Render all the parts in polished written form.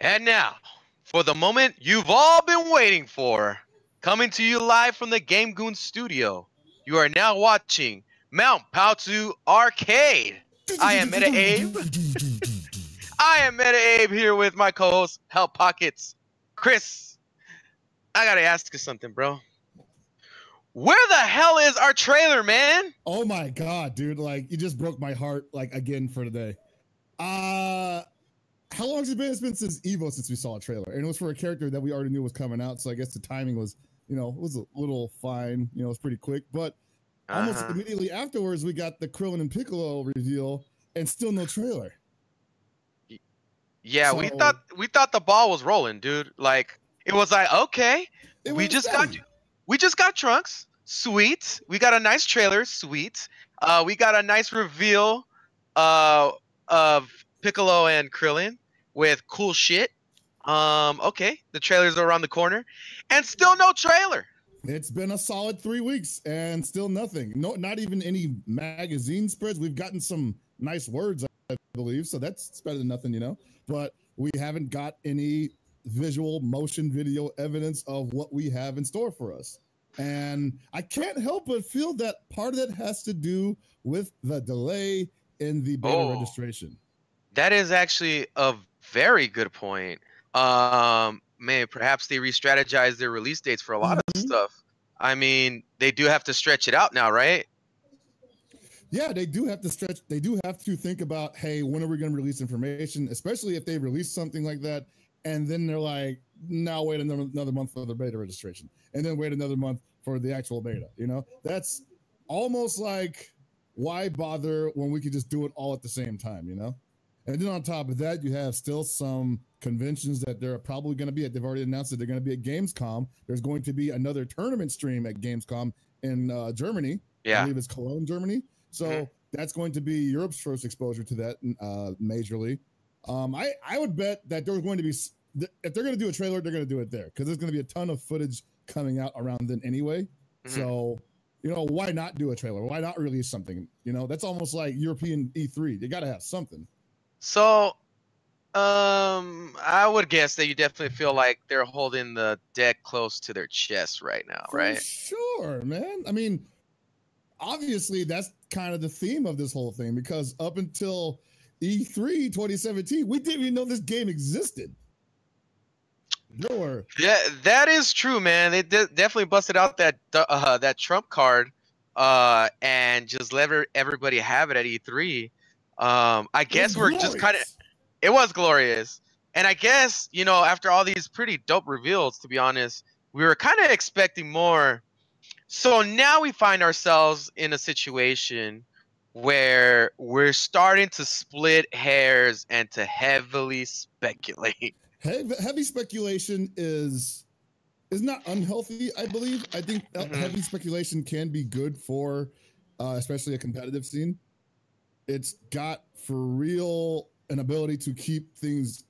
And now, for the moment you've all been waiting for, coming to you live from the Goons studio, you are now watching Mount Paozu Arcade. I am Meta Abe. I am Meta Abe here with my co-host, Help Pockets. Chris, I gotta ask you something, bro. Where the hell is our trailer, man? Oh my god, dude! Like, you just broke my heart, like, again for today. How long has it been? It's been since Evo since we saw a trailer, and it was for a character that we already knew was coming out. So I guess the timing was, was a little fine. It was pretty quick, but almost immediately afterwards, we got the Krillin and Piccolo reveal, and still no trailer. Yeah, so, we thought the ball was rolling, dude. Like, it was like, okay, we just got Trunks, sweet. We got a nice trailer, sweet. We got a nice reveal of Piccolo and Krillin with cool shit. Okay, the trailers are around the corner, and still no trailer. It's been a solid 3 weeks and still nothing. No, not even any magazine spreads. We've gotten some nice words, I believe, so that's better than nothing, But we haven't got any visual motion video evidence of what we have in store for us. And I can't help but feel that part of it has to do with the delay in the beta registration. That is actually a very good point. Man, perhaps they re-strategized their release dates for a lot of stuff. I mean, they do have to stretch it out now, right? Yeah, they do have to stretch. They do have to think about, hey, when are we going to release information, especially if they release something like that, and then they're like, now wait another month for the beta registration, and then wait another month for the actual beta. That's almost like, why bother when we could just do it all at the same time, And then on top of that, you have still some conventions that they're probably going to be at. They've already announced that they're going to be at Gamescom. There's going to be another tournament stream at Gamescom in Germany. Yeah. I believe it's Cologne, Germany. So that's going to be Europe's first exposure to that majorly. I would bet that there's going to be, if they're going to do a trailer, they're going to do it there because there's going to be a ton of footage coming out around then anyway. So, why not do a trailer? Why not release something? That's almost like European E3. They got to have something. So, I would guess that you definitely feel like they're holding the deck close to their chest right now, right? For sure, man. I mean, obviously, that's kind of the theme of this whole thing because up until E3 2017, we didn't even know this game existed. Yeah, that is true, man. They definitely busted out that Trump card, and just let everybody have it at E3. I guess we're just kind of. It was glorious, and I guess after all these pretty dope reveals, to be honest, we were kind of expecting more. So now we find ourselves in a situation where we're starting to split hairs and to heavily speculate. Heavy speculation is not unhealthy, I believe. I think heavy speculation can be good for especially a competitive scene. It's got for real an ability to keep things,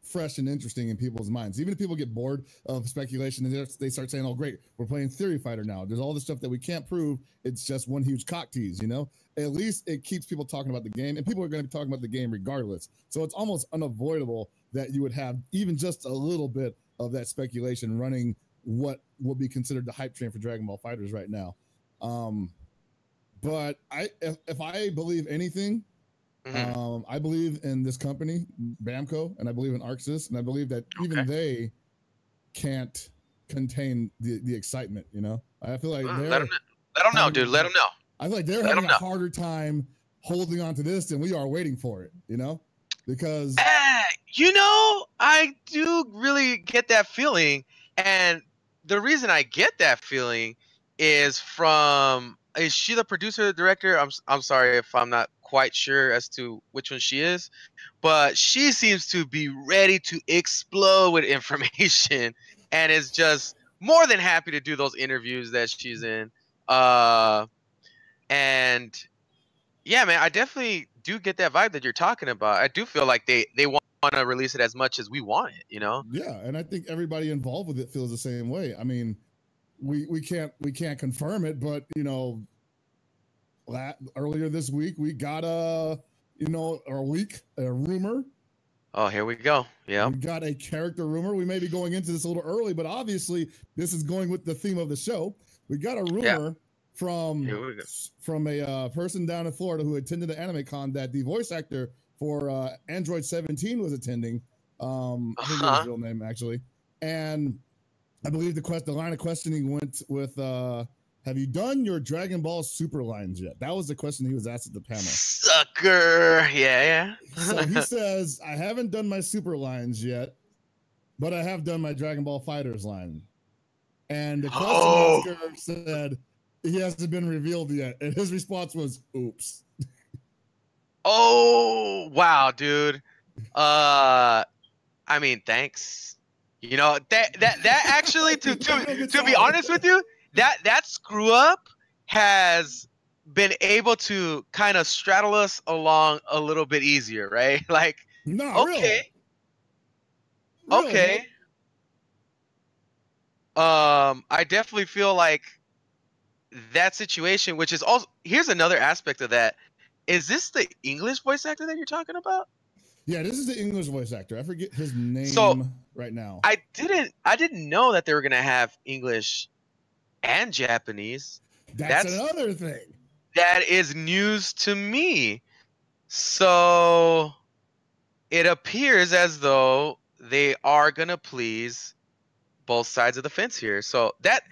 fresh and interesting in people's minds. Even if people get bored of speculation and they start saying, oh, great, we're playing Theory Fighter now. There's all this stuff that we can't prove. It's just one huge cock tease, At least it keeps people talking about the game, and people are going to be talking about the game regardless. So it's almost unavoidable that you would have even just a little bit of that speculation running what will be considered the hype train for Dragon Ball FighterZ right now. But if I believe anything, I believe in this company, Bamco, and I believe in ArcSys, and I believe that even they can't contain the excitement. I feel like let them know, dude. Let them know. I feel like they're having a harder time holding on to this than we are waiting for it. Because I do really get that feeling, and the reason I get that feeling is is she the producer, the director? I'm sorry if I'm not quite sure as to which one she is, but she seems to be ready to explode with information and is just more than happy to do those interviews that she's in. And yeah, man, I definitely do get that vibe that you're talking about. I do feel like they want to release it as much as we want it, Yeah, and I think everybody involved with it feels the same way. I mean, we can't confirm it, but earlier this week we got a rumor Oh, here we go. Yeah. We got a character rumor. We may be going into this a little early, but obviously this is going with the theme of the show. We got a rumor from a person down in Florida who attended the Anime Con that the voice actor for Android 17 was attending. I think it was his real name actually, and I believe the line of questioning went with, "Have you done your Dragon Ball Super lines yet?" That was the question he was asked at the panel. Sucker. Yeah. So he says, "I haven't done my Super lines yet, but I have done my Dragon Ball Fighters line." And the question asker said he hasn't been revealed yet, and his response was, "Oops." Oh wow, dude. I mean, thanks. You know that actually to be honest with you, that screw up has been able to kind of straddle us along a little bit easier, right? Like, no, okay, real. okay. I definitely feel like that situation, which is also, here's another aspect of that. Is this the English voice actor that you're talking about? Yeah, this is the English voice actor. I forget his name right now. I didn't know that they were gonna have English and Japanese. That's another thing. That is news to me. So it appears as though they are gonna please both sides of the fence here. So that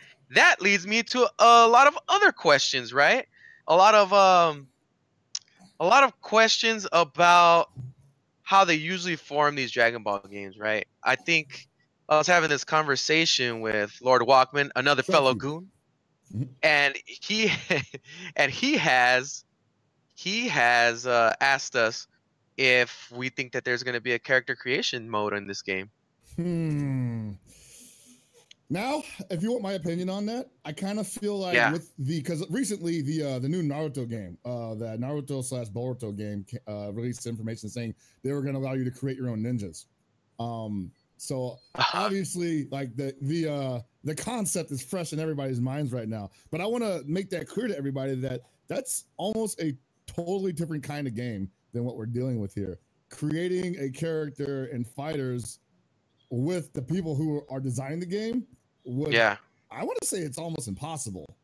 leads me to a lot of other questions, right? A lot of questions about how they usually form these Dragon Ball games, right? I think I was having this conversation with Lord Walkman, another fellow goon, and he and he has asked us if we think that there's going to be a character creation mode in this game. Now, if you want my opinion on that, I kind of feel like because recently the new Naruto game, the Naruto / Boruto game, released information saying they were going to allow you to create your own ninjas. So obviously, like the concept is fresh in everybody's minds right now. But I want to make that clear to everybody that that's almost a totally different kind of game than what we're dealing with here. Creating a character and fighters with the people who are designing the game would, I want to say it's almost impossible.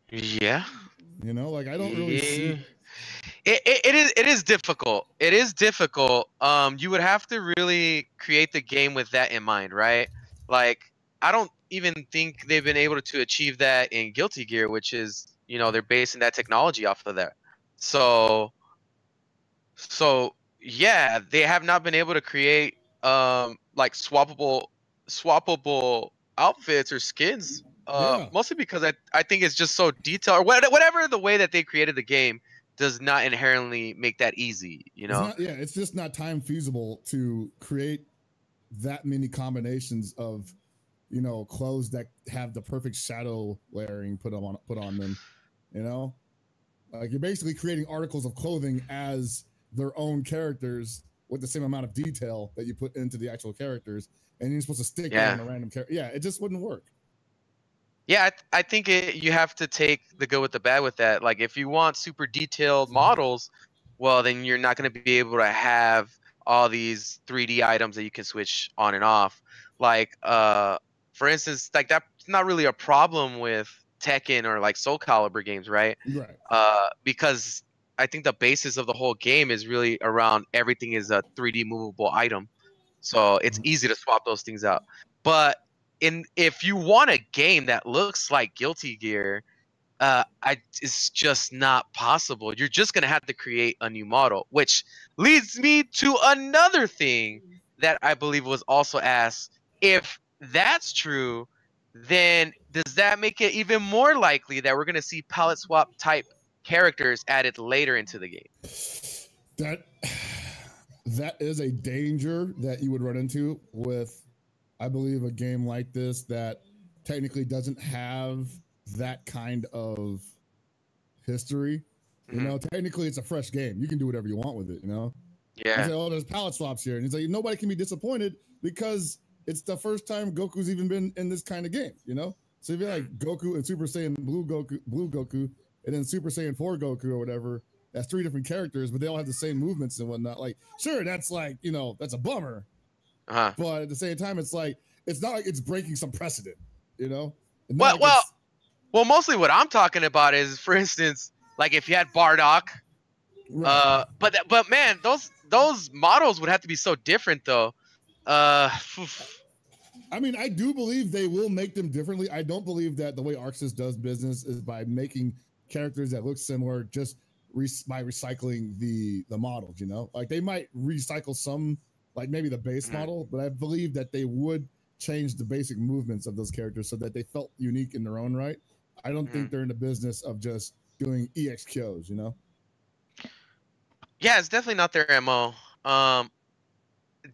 Yeah. You know, like I don't really see. It is difficult. It is difficult. You would have to really create the game with that in mind, right? Like, I don't even think they've been able to achieve that in Guilty Gear, which is, you know, they're basing that technology off of that. So yeah, they have not been able to create like swappable outfits or skins. Mostly because I think it's just so detailed, or whatever the way that they created the game does not inherently make that easy, you know? It's just not time feasible to create that many combinations of, you know, clothes that have the perfect shadow layering put on them, you know? Like you're basically creating articles of clothing as their own characters with the same amount of detail that you put into the actual characters, and you're supposed to stick that on a random character. Yeah, it just wouldn't work. Yeah, I think you have to take the good with the bad with that. Like, if you want super detailed models, well, then you're not going to be able to have all these 3D items that you can switch on and off. Like, for instance, like that's not really a problem with Tekken or like Soul Calibur games, right? Right. Because I think the basis of the whole game is really around everything is a 3D movable item, so it's easy to swap those things out. But if you want a game that looks like Guilty Gear, it's just not possible. You're just gonna have to create a new model, which leads me to another thing that I believe was also asked. If that's true, then does that make it even more likely that we're gonna see palette swap type characters added later into the game? That is a danger that you would run into with, I believe, a game like this that technically doesn't have that kind of history. You know, technically it's a fresh game. You can do whatever you want with it, you know? Yeah. You say, oh, there's palette swaps here. And he's like, nobody can be disappointed because it's the first time Goku's even been in this kind of game, you know? So if you're like Goku and Super Saiyan Blue Goku, and then Super Saiyan 4 Goku or whatever, That's 3 different characters, but they all have the same movements and whatnot. Like, sure, that's like, that's a bummer. But at the same time, it's like, it's not like it's breaking some precedent, Well, mostly what I'm talking about is, for instance, like if you had Bardock, right. But man, those models would have to be so different though. I mean, I do believe they will make them differently. I don't believe that the way ArcSys does business is by making characters that look similar just by recycling the models, like they might recycle some, like maybe the base model, but I believe that they would change the basic movements of those characters so that they felt unique in their own right. I don't think they're in the business of just doing EXQs, Yeah, it's definitely not their MO.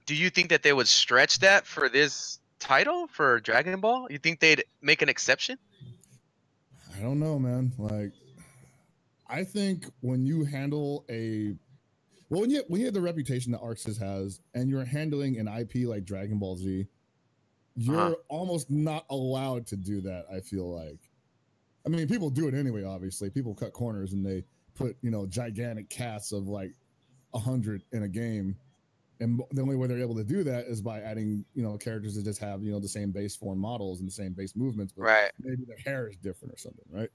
Do you think that they would stretch that for this title for Dragon Ball? You think they'd make an exception? I don't know, man. Like, I think when you handle when you have the reputation that ArcSys has, and you're handling an IP like Dragon Ball Z, you're almost not allowed to do that. I feel like, I mean, people do it anyway. Obviously, people cut corners and they put gigantic casts of like 100 in a game, and the only way they're able to do that is by adding characters that just have the same base form models and the same base movements, but maybe their hair is different or something, right?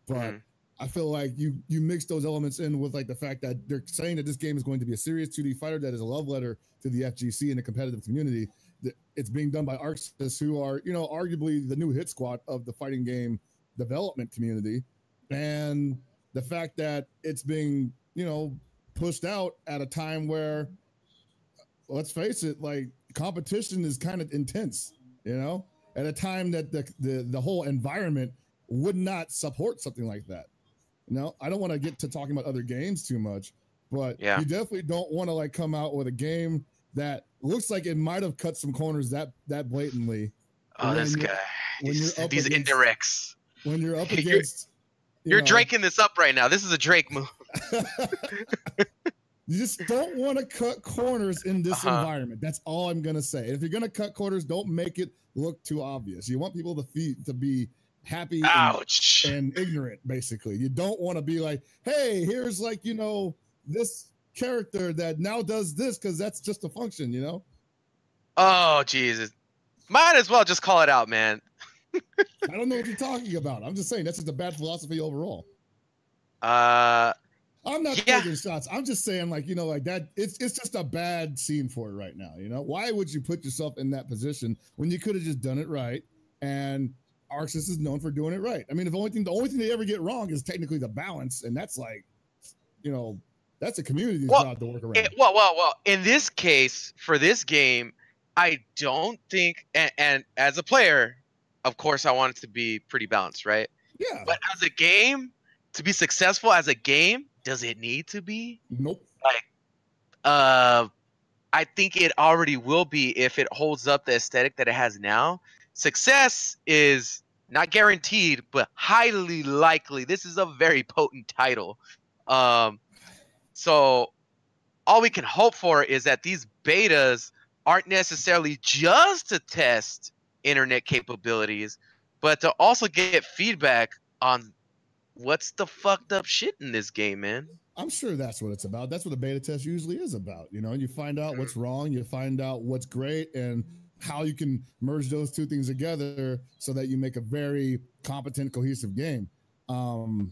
But I feel like you mix those elements in with like the fact that they're saying that this game is going to be a serious 2D fighter that is a love letter to the FGC and the competitive community. That it's being done by ArcSys, who are arguably the new hit squad of the fighting game development community, and the fact that it's being pushed out at a time where, let's face it, like competition is kind of intense, at a time that the whole environment would not support something like that. I don't want to get to talking about other games too much, but you definitely don't want to like come out with a game that looks like it might have cut some corners that blatantly. Oh, this guy. These indirects. When you're up against, you're Draking this up right now. This is a Drake move. You just don't want to cut corners in this environment. That's all I'm gonna say. If you're gonna cut corners, don't make it look too obvious. You want people to be happy and ignorant, basically. You don't want to be like, hey, here's like this character that now does this because that's just a function, Oh Jesus! Might as well just call it out, man. I don't know what you're talking about. I'm just saying that's just a bad philosophy overall. I'm not taking shots. I'm just saying, like, like that. It's just a bad scene for it right now. Why would you put yourself in that position when you could have just done it right? And ArcSys is known for doing it right. I mean, the only thing they ever get wrong is technically the balance, and that's like, that's a community's job to work around. Well. In this case, for this game, I don't think, and as a player, of course, I want it to be pretty balanced, right? Yeah. But as a game, to be successful as a game, does it need to be? Nope. Like, I think it already will be if it holds up the aesthetic that it has now. Success is not guaranteed, but highly likely. This is a very potent title. So all we can hope for is that these betas aren't necessarily just to test internet capabilities, but to also get feedback on what's the fucked up shit in this game, man. I'm sure that's what it's about. That's what a beta test usually is about. You find out what's wrong, you find out what's great, and how you can merge those two things together so that you make a very competent, cohesive game. And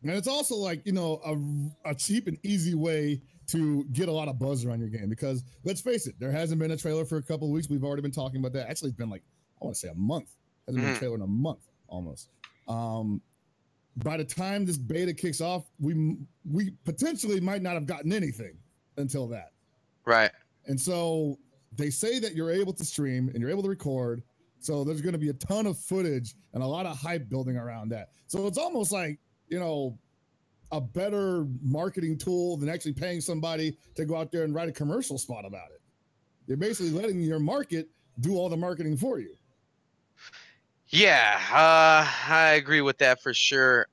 it's also like, a cheap and easy way to get a lot of buzz around your game, because let's face it, there hasn't been a trailer for a couple of weeks. We've already been talking about that. Actually, it's been like, I want to say a month. Hasn't been a trailer in a month almost. By the time this beta kicks off, we potentially might not have gotten anything until that. Right. And so they say that you're able to stream and you're able to record. So there's going to be a ton of footage and a lot of hype building around that. So it's almost like, a better marketing tool than actually paying somebody to go out there and write a commercial spot about it. You're basically letting your market do all the marketing for you. Yeah, I agree with that for sure.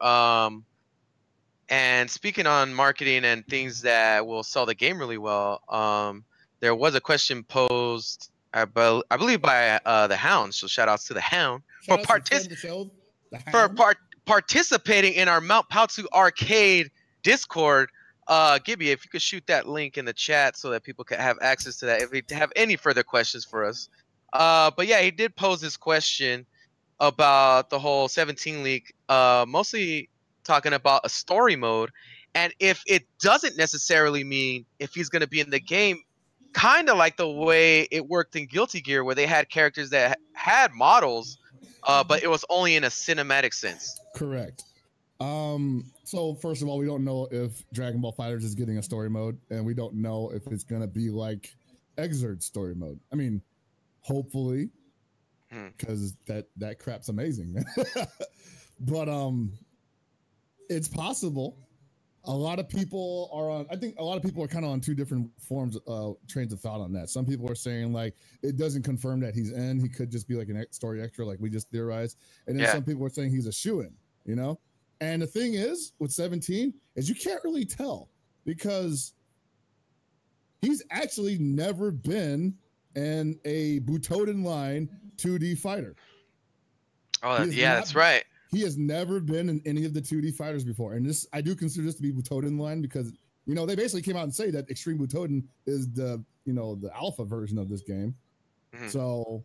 And speaking on marketing and things that will sell the game really well, there was a question posed, I believe, by the Hound. So shout outs to the Hound for participating in our Mount Paozu arcade Discord. Gibby, if you could shoot that link in the chat so that people can have access to that if they have any further questions for us. But yeah, he did pose this question about the whole 17 league, mostly talking about a story mode, and if it doesn't necessarily mean if he's going to be in the game, kind of like the way it worked in Guilty Gear, where they had characters that had models, but it was only in a cinematic sense. Correct. So first of all, we don't know if Dragon Ball FighterZ is getting a story mode, and we don't know if it's gonna be like Exert story mode. I mean, hopefully, because that crap's amazing. But it's possible. A lot of people are on. I think a lot of people are kind of on two different trains of thought on that. Some people are saying like it doesn't confirm that he's in. He could just be like an story extra, like we just theorized. And then some people are saying he's a shoo-in. You know. And the thing is, with 17, is you can't really tell because he's actually never been in a Butoden line 2D fighter. Oh, yeah, that's right. He has never been in any of the 2D fighters before. And this, I do consider this to be Butoden line because, you know, they basically came out and say that Extreme Butoden is the, you know, the alpha version of this game. So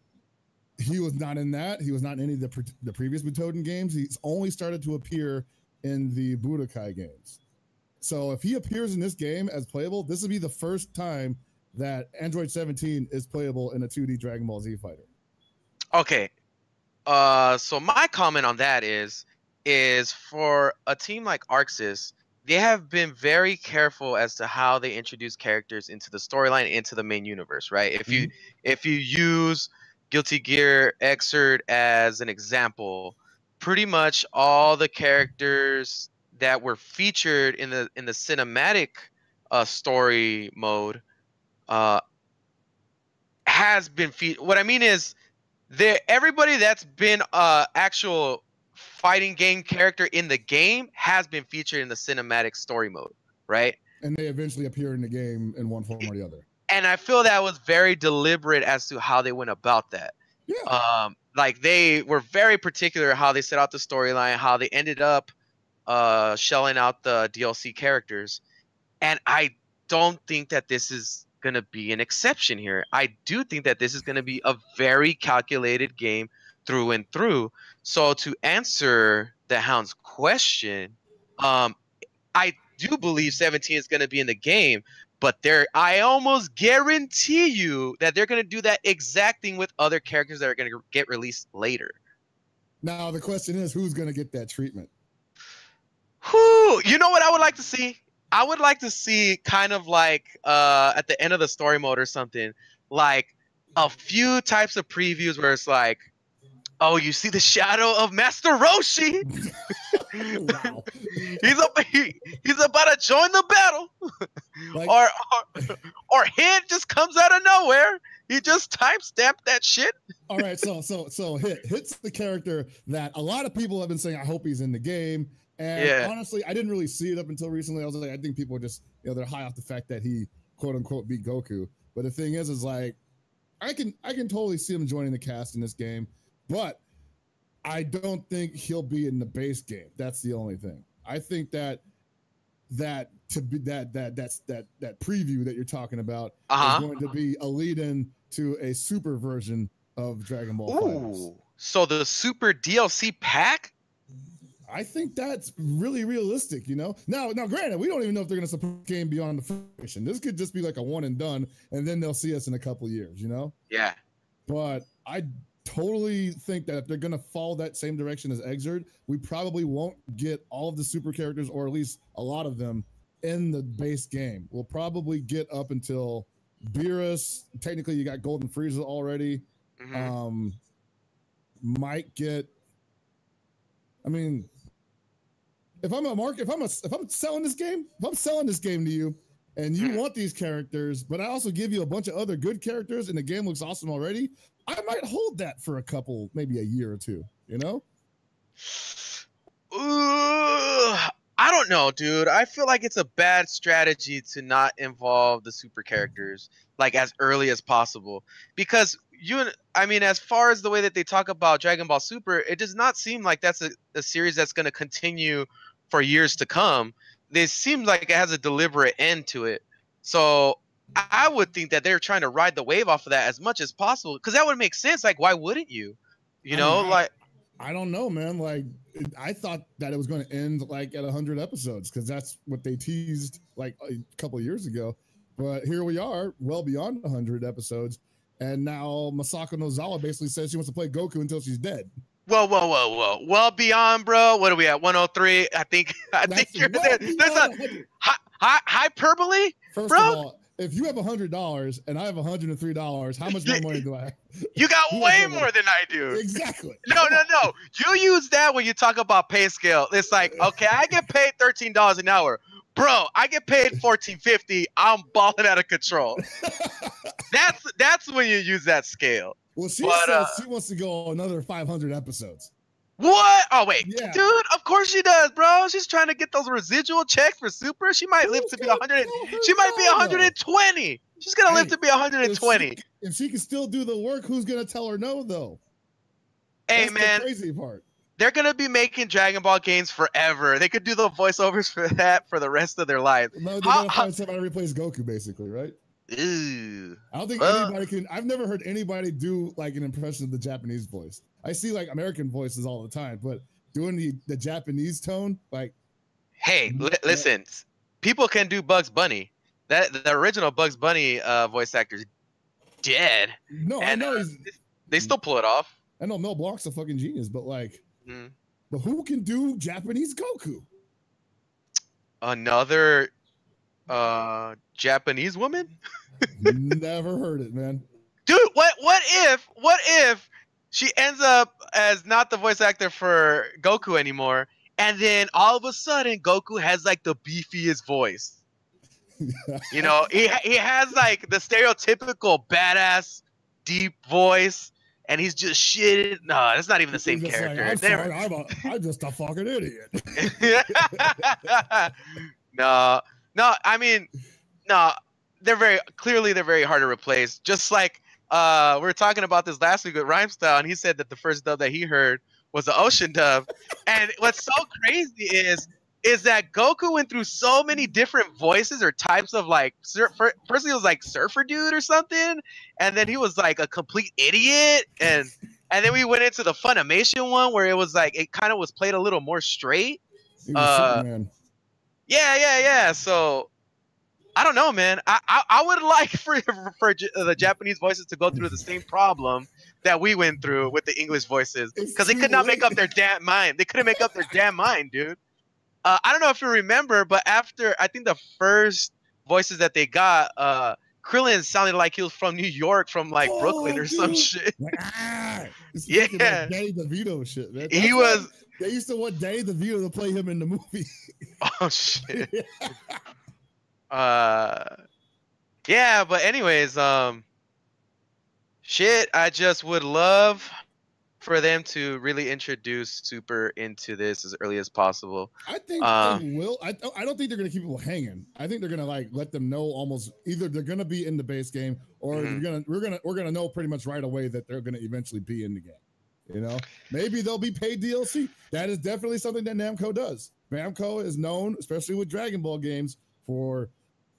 he was not in that. He was not in any of the previous Butoden games. He's only started to appear in the Budokai games. So if he appears in this game as playable, this will be the first time that Android 17 is playable in a 2D Dragon Ball Z fighter. Okay. So my comment on that is for a team like ArcSys, they have been very careful as to how they introduce characters into the storyline, into the main universe, right? If you use Guilty Gear Xrd as an example, pretty much all the characters that were featured in the cinematic story mode has been what I mean is everybody that's been actual fighting game character in the game has been featured in the cinematic story mode, right? And they eventually appear in the game in one form or the other. And I feel that was very deliberate as to how they went about that. Yeah. Like they were very particular how they set out the storyline, how they ended up shelling out the DLC characters. And I don't think that this is going to be an exception here. I do think that this is going to be a very calculated game through and through. So to answer the Hound's question, I do believe 17 is going to be in the game, but I almost guarantee you that they're going to do that exact thing with other characters that are going to get released later. Now the question is, who's going to get that treatment? You know what I would like to see? I would like to see kind of like at the end of the story mode or something, like a few types of previews where it's like, oh, you see the shadow of Master Roshi. Wow. he's about to join the battle. Like, or Hit just comes out of nowhere. He just timestamped that shit. All right, so Hit's the character that a lot of people have been saying, I hope he's in the game. And honestly, I didn't really see it up until recently. I was like, I think people are just, you know, they're high off the fact that he quote unquote beat Goku. But the thing is like, I can totally see him joining the cast in this game, but I don't think he'll be in the base game. That's the only thing. I think that preview that you're talking about is going to be a lead-in to a super version of Dragon Ball FighterZ. So the super DLC pack? I think that's really realistic, you know? Now, granted, we don't even know if they're going to support the game beyond the first. This could just be like a one and done, and then they'll see us in a couple of years, you know? Yeah. But I totally think that if they're going to follow that same direction as Exert, we probably won't get all of the super characters, or at least a lot of them, in the base game. We'll probably get up until Beerus. Technically, you got Golden Frieza already. Might get... I mean... If I'm selling this game, if I'm selling this game to you and you want these characters, but I also give you a bunch of other good characters and the game looks awesome already, I might hold that for a couple, maybe a year or two, you know? I don't know, dude. I feel like it's a bad strategy to not involve the super characters like as early as possible, because as far as the way that they talk about Dragon Ball Super, it does not seem like that's a series that's going to continue for years to come. this seems like it has a deliberate end to it. So I would think that they're trying to ride the wave off of that as much as possible, because that would make sense. Like, why wouldn't you? You know, like I don't know, man. Like, I thought that it was going to end like at 100 episodes because that's what they teased like a couple of years ago. But here we are, well beyond 100 episodes, and now Masako Nozawa basically says she wants to play Goku until she's dead. Whoa. Well beyond, bro. What are we at? 103. I think you're there. There's a hyperbole, First bro. of all, if you have $100 and I have $103, how much more money do I have? You got way more than I do. Exactly. No. You use that when you talk about pay scale. It's like, okay, I get paid $13 an hour. Bro, I get paid $14.50. I'm balling out of control. That's when you use that scale. Well, she says she wants to go another 500 episodes. What? Oh, wait. Yeah. Dude, of course she does, bro. She's trying to get those residual checks for Super. She might live to be 100. She might be 120. She's going to live to be 120. If she can still do the work, who's going to tell her no, though? Hey, That's man. the crazy part. They're going to be making Dragon Ball games forever. They could do the voiceovers for that for the rest of their lives. No, they're going to find somebody to replace Goku, basically, right? Ew. I don't think anybody can. I've never heard anybody do like an impression of the Japanese voice. I see like American voices all the time, but doing the Japanese tone, like. Hey, listen. People can do Bugs Bunny. The original Bugs Bunny voice actor's dead. No, I know they still pull it off. I know Mel Blanc's a fucking genius, but like, but who can do Japanese Goku? Another Japanese woman? Never heard it, man. Dude, what if she ends up as not the voice actor for Goku anymore, and then all of a sudden Goku has like the beefiest voice? You know, he has like the stereotypical badass deep voice, and he's just shit. No, that's not even the same character. Like, I'm just a fucking idiot. No, I mean, no, they're very hard to replace. Just like we were talking about this last week with Rhymestyle, and he said that the first dub that he heard was the Ocean dub. And what's so crazy is that Goku went through so many different voices or types of like, first he was like surfer dude or something, and then he was like a complete idiot, and then we went into the Funimation one where it was like it kind of was played a little more straight. Yeah. So I don't know, man. I would like for the Japanese voices to go through the same problem that we went through with the English voices, because they could not make up their damn mind. They couldn't make up their damn mind, dude. I don't know if you remember, but after I think the first voices that they got, Krillin sounded like he was from New York, from like Brooklyn or some shit. Like, yeah, like Danny DeVito shit, man. He was. They used to want Danny DeVito to play him in the movie. Oh shit. Yeah, but anyways, shit. I just would love for them to really introduce Super into this as early as possible. I think they will. I don't think they're gonna keep people hanging. I think they're gonna like let them know almost either they're gonna be in the base game or we're gonna know pretty much right away that they're gonna eventually be in the game. You know, maybe they'll be paid DLC. That is definitely something that Namco does. Namco is known, especially with Dragon Ball games, for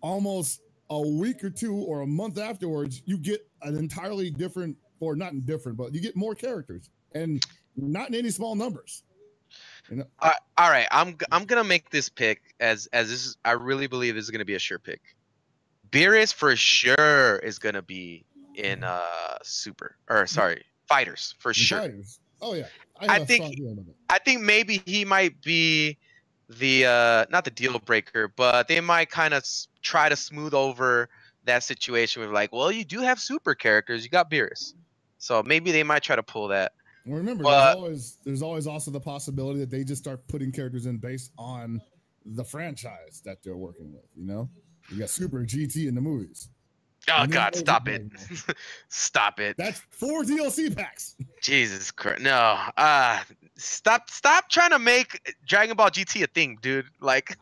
almost a week or two or a month afterwards, you get an entirely different, or not different, but you get more characters, and not in any small numbers. You know? All right, I'm gonna make this pick as this is. I really believe this is gonna be a sure pick. Beerus for sure is gonna be in Super, or sorry, Fighters for sure. Fighters. Oh yeah, I think maybe he might be the not the deal breaker, but they might kind of try to smooth over that situation with like, well, you do have Super characters, you got Beerus, so maybe they might try to pull that. Well, remember, there's always also the possibility that they just start putting characters in based on the franchise that they're working with. You know, you got Super and GT in the movies. Oh God, stop it. Stop it. That's 4 DLC packs. Jesus Christ. No. Stop trying to make Dragon Ball GT a thing, dude. Like,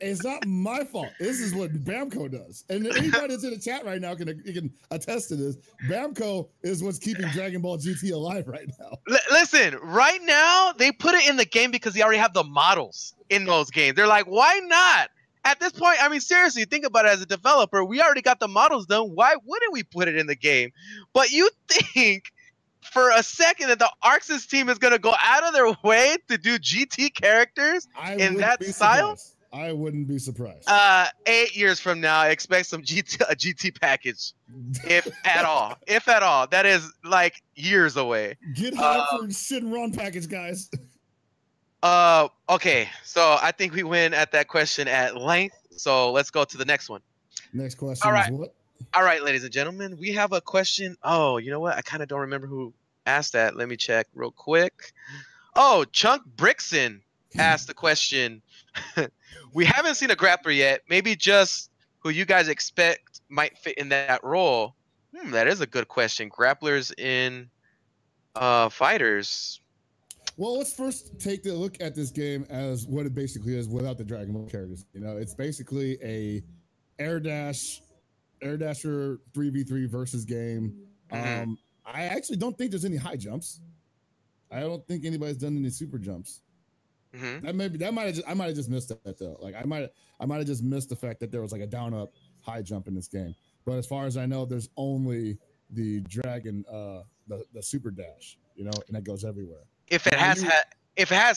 it's not my fault. This is what Bamco does. And anybody that's in the chat right now can attest to this. Bamco is what's keeping Dragon Ball GT alive right now. Listen, right now they put it in the game because they already have the models in those games. They're like, why not at this point, I mean, seriously, think about it. As a developer, we already got the models done. Why wouldn't we put it in the game? But you think for a second that the Arxis team is gonna go out of their way to do GT characters in that style? I wouldn't be surprised. 8 years from now, expect some a GT package, if at all. If at all, that is like years away. Get hyped for Shinron package, guys. Okay, so I think we win at that question at length. So let's go to the next one. Next question is what? All right, ladies and gentlemen, we have a question. Oh, you know what? I kind of don't remember who asked that. Let me check real quick. Oh, Chunk Brixon asked the question. We haven't seen a grappler yet. Maybe just who you guys expect might fit in that role. That is a good question. Grapplers in fighters. Well, let's first take a look at this game as what it basically is without the Dragon Ball characters. You know, it's basically a air dasher 3v3 versus game. I actually don't think there's any high jumps. I don't think anybody's done any super jumps. I might have just missed that though. Like I might have just missed the fact that there was like a down up high jump in this game. But as far as I know, there's only the dragon, the super dash, you know, and that goes everywhere. If it has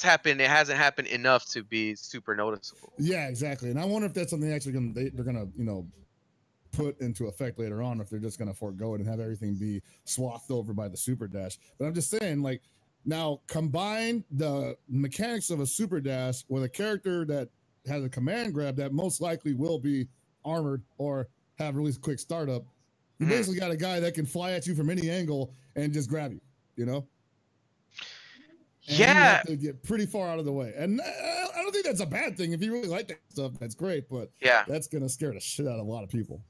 happened, it hasn't happened enough to be super noticeable. Yeah, exactly. And I wonder if that's something they're gonna you know put into effect later on, if they're just gonna forego it and have everything be swathed over by the super dash. But I'm just saying, like, now combine the mechanics of a super dash with a character that has a command grab that most likely will be armored or have really quick startup. You basically got a guy that can fly at you from any angle and just grab you, you know? And you have to get pretty far out of the way. And I don't think that's a bad thing. If you really like that stuff, that's great. But that's going to scare the shit out of a lot of people.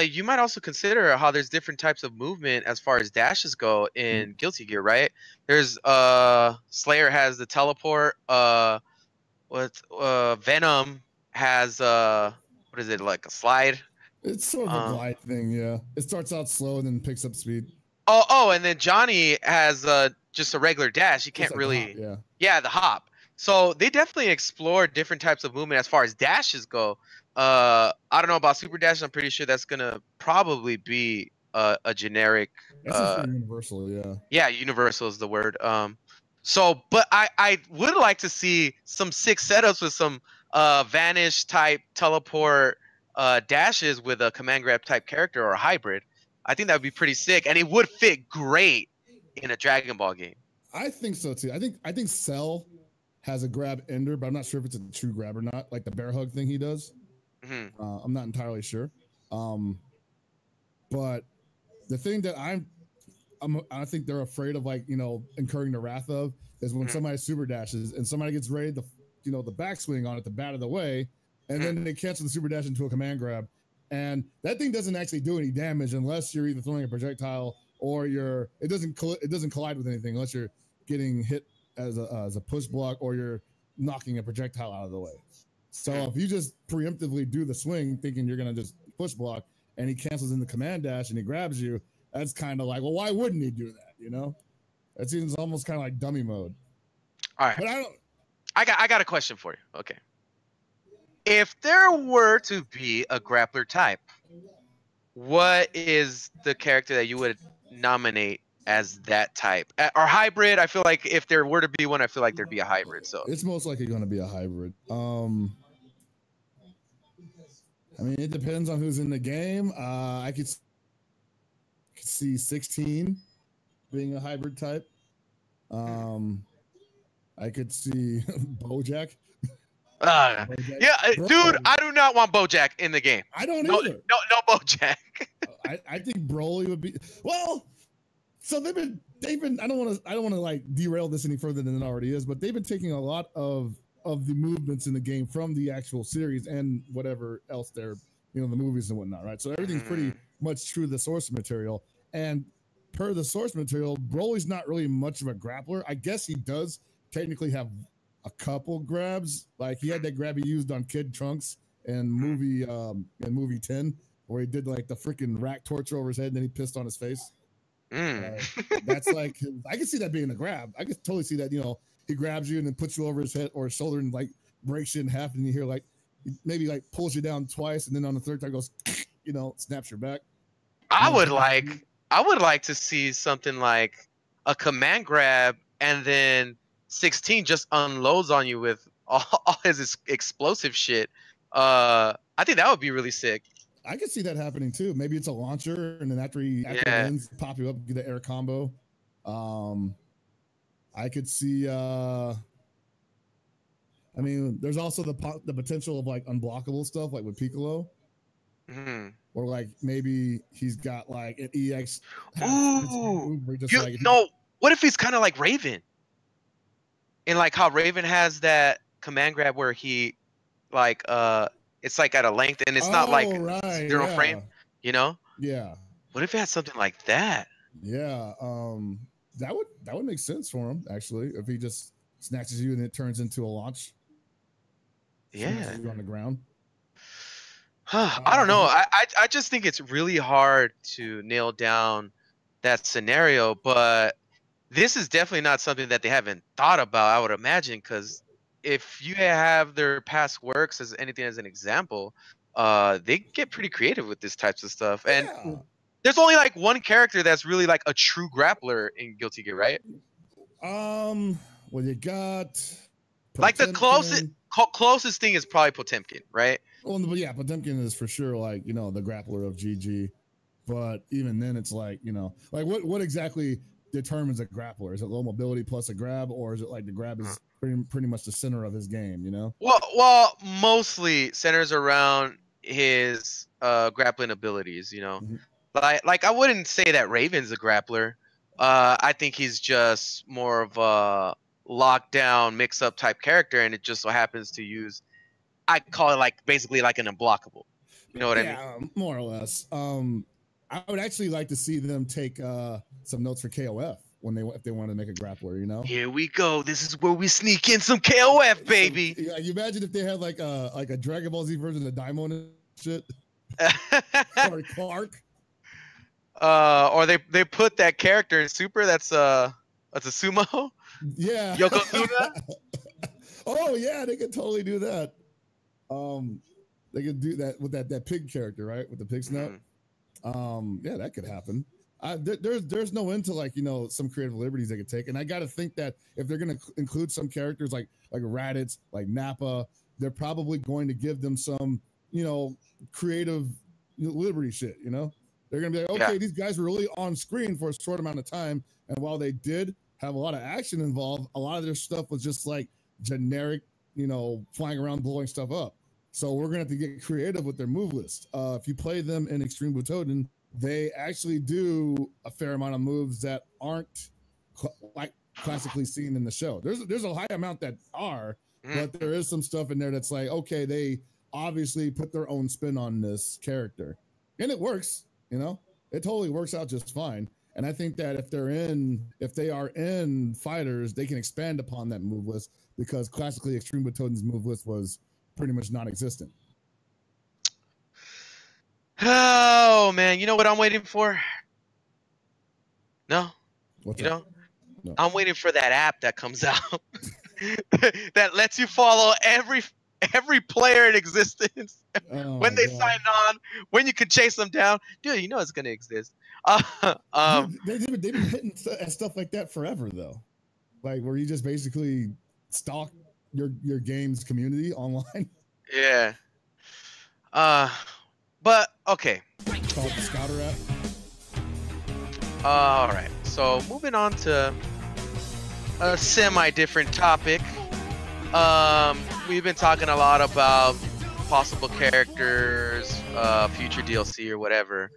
You might also consider how there's different types of movement as far as dashes go in Guilty Gear, right? There's Slayer has the teleport. Venom has what is it, like a slide? It's sort of a glide thing, yeah. It starts out slow and then picks up speed. Oh, and then Johnny has just a regular dash. He can't really, the hop. So they definitely explore different types of movement as far as dashes go. I don't know about super dash. I'm pretty sure that's gonna probably be a generic. That's universal, yeah. Yeah, universal is the word. So, but I would like to see some sick setups with some vanish type teleport dashes with a command grab type character or a hybrid. I think that would be pretty sick, and it would fit great in a Dragon Ball game. I think so too. I think Cell has a grab ender, but I'm not sure if it's a true grab or not. Like the bear hug thing he does. I'm not entirely sure. But the thing that I think they're afraid of, like, you know, incurring the wrath of, is when somebody super dashes and somebody gets ready to, you know, the backswing on it, the bat of the way, and then they cancel the super dash into a command grab. And that thing doesn't actually do any damage unless you're either throwing a projectile or it doesn't collide with anything unless you're getting hit as a push block or you're knocking a projectile out of the way. So if you just preemptively do the swing thinking you're going to just push block and he cancels in the command dash and he grabs you, that's kind of like, well, why wouldn't he do that? You know, that seems almost kind of like dummy mode. All right. But I got a question for you. Okay. If there were to be a grappler type, what is the character that you would nominate as that type? Or hybrid? I feel like if there were to be one, I feel like there'd be a hybrid. So it's most likely going to be a hybrid. I mean, it depends on who's in the game. I could see 16 being a hybrid type. I could see Bojack. Dude, I do not want Bojack in the game. I don't either. No Bojack. I think Broly would be well. So they've been. I don't want to like derail this any further than it already is, but they've been taking a lot of the movements in the game from the actual series and whatever else they're, you know, the movies and whatnot, right? So everything's pretty much true to the source material. And per the source material, Broly's not really much of a grappler. I guess he does technically have a couple grabs. Like he had that grab he used on Kid Trunks in movie 10, where he did like the freaking rack torture over his head and then he pissed on his face. That's like, I can see that being a grab. I can totally see that, you know, he grabs you and then puts you over his head or his shoulder and like breaks you in half and you hear like maybe like pulls you down twice, and then on the third time goes, snaps your back. I would like to see something like a command grab, and then 16 just unloads on you with all his explosive shit. I think that would be really sick. I could see that happening too. Maybe it's a launcher, and then after it ends, pop you up, get the air combo. I could see. I mean, there's also the potential of like unblockable stuff, like with Piccolo, or like maybe he's got like an EX. Ooh, no. What if he's kind of like Raven? And like how Raven has that command grab where he, like, it's like at a length, and it's not like zero frame, Yeah. What if it had something like that? Yeah. That would make sense for him actually, if he just snatches you and it turns into a launch. Yeah. You on the ground. I don't know. I just think it's really hard to nail down that scenario, but this is definitely not something that they haven't thought about, I would imagine, because if you have their past works as anything as an example, they get pretty creative with this types of stuff. And there's only like one character that's really like a true grappler in Guilty Gear, right? Well, you got Potemkin. Like the closest thing is probably Potemkin, right? Well, yeah, Potemkin is for sure like the grappler of GG, but even then it's like like what exactly determines a grappler? Is it low mobility plus a grab, or is it like the grab is pretty much the center of his game? Well, mostly centers around his grappling abilities. Like I wouldn't say that Raven's a grappler. I think he's just more of a lockdown mix-up type character, and it just so happens to use. I call it like basically like an unblockable. You know what I mean? Yeah, more or less. I would actually like to see them take some notes for KOF if they want to make a grappler. Here we go. This is where we sneak in some KOF, baby. So, you imagine if they had like a Dragon Ball Z version of Daimon and shit, or Clark. Or they put that character in Super. That's a sumo. Yeah. Yokozuna. Oh yeah, they could totally do that. They could do that with that pig character, right? With the pig snout. Yeah, that could happen. There's no end to like some creative liberties they could take, and I got to think that if they're going to include some characters like Raditz, like Nappa, they're probably going to give them some creative liberty shit. They're going to be like, okay, these guys were really on screen for a short amount of time, and while they did have a lot of action involved, a lot of their stuff was just like generic, flying around blowing stuff up. So we're gonna have to get creative with their move list. If you play them in Extreme Butoden, they actually do a fair amount of moves that aren't like classically seen in the show. There's a high amount that are, but there is some stuff in there that's like, okay, they obviously put their own spin on this character, and it works. It totally works out just fine. And I think that if they are in fighters, they can expand upon that move list, because classically Extreme Butoden's move list was pretty much non-existent. Oh man, you know what I'm waiting for? No. What's No. I'm waiting for that app that comes out that lets you follow every player in existence when they sign on, when you can chase them down. Dude, it's gonna exist. They've been hitting at stuff like that forever though, like where you just basically stalk your game's community online. Yeah. But okay. Call it the Scouter app. All right. So moving on to a semi-different topic. We've been talking a lot about possible characters, future DLC or whatever.